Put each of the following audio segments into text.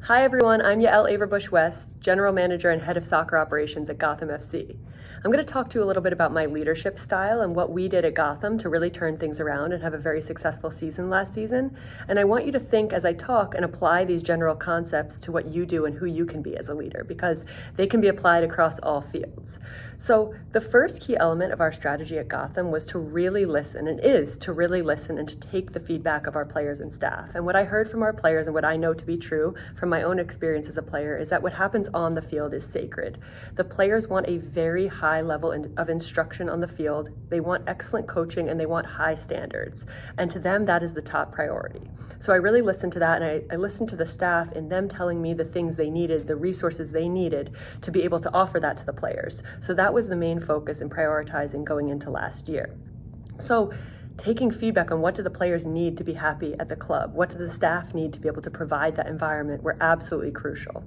Hi everyone, I'm Yael Averbuch West, General Manager and Head of Soccer Operations at Gotham FC. I'm going to talk to you a little bit about my leadership style and what we did at Gotham to really turn things around and have a very successful season last season. And I want you to think as I talk and apply these general concepts to what you do and who you can be as a leader, because they can be applied across all fields. So the first key element of our strategy at Gotham was to really listen, and is to really listen and to take the feedback of our players and staff. And what I heard from our players and what I know to be true from my own experience as a player is that what happens on the field is sacred. The players want a very high level of instruction on the field. They want excellent coaching and they want high standards. And to them, that is the top priority. So I really listened to that, and I listened to the staff in them telling me the things they needed, the resources they needed to be able to offer that to the players. So that was the main focus in prioritizing going into last year. So taking feedback on what do the players need to be happy at the club, what do the staff need to be able to provide that environment were absolutely crucial.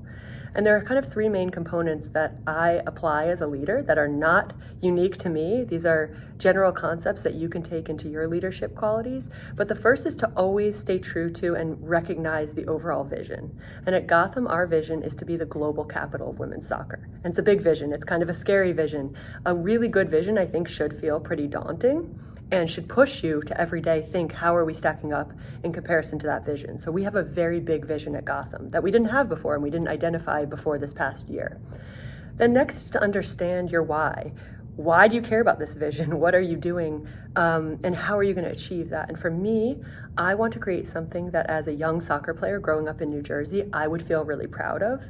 And there are kind of three main components that I apply as a leader that are not unique to me. These are general concepts that you can take into your leadership qualities. But the first is to always stay true to and recognize the overall vision. And at Gotham, our vision is to be the global capital of women's soccer. And it's a big vision. It's kind of a scary vision. A really good vision, I think, should feel pretty daunting and should push you to every day think, how are we stacking up in comparison to that vision? So we have a very big vision at Gotham that we didn't have before and we didn't identify before this past year. Then next is to understand your why. Why do you care about this vision? What are you doing? And how are you going to achieve that? And for me, I want to create something that as a young soccer player growing up in New Jersey, I would feel really proud of.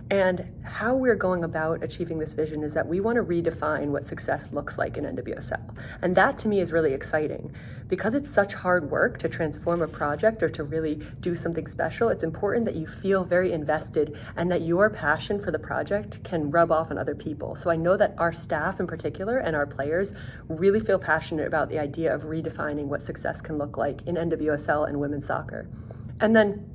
And how we're going about achieving this vision is that we want to redefine what success looks like in NWSL. And that to me is really exciting. Because it's such hard work to transform a project or to really do something special, it's important that you feel very invested and that your passion for the project can rub off on other people. So I know that our staff in particular and our players really feel passionate about the idea of redefining what success can look like in NWSL and women's soccer. And then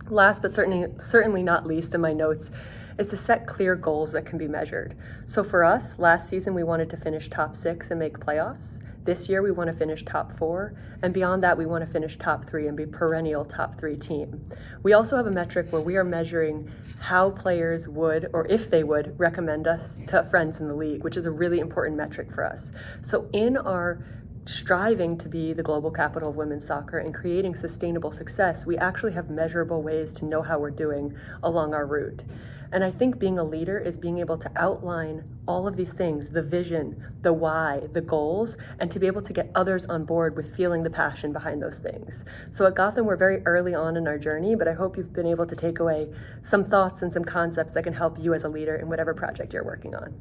last but certainly not least in my notes is to set clear goals that can be measured. So for us, last season we wanted to finish top 6 and make playoffs. This year we want to finish top 4, and beyond that we want to finish top 3 and be perennial top 3 team. We also have a metric where we are measuring how players would, or if they would, recommend us to friends in the league, which is a really important metric for us. So in our striving to be the global capital of women's soccer and creating sustainable success, we actually have measurable ways to know how we're doing along our route. And I think being a leader is being able to outline all of these things, the vision, the why, the goals, and to be able to get others on board with feeling the passion behind those things. So at Gotham, we're very early on in our journey, but I hope you've been able to take away some thoughts and some concepts that can help you as a leader in whatever project you're working on.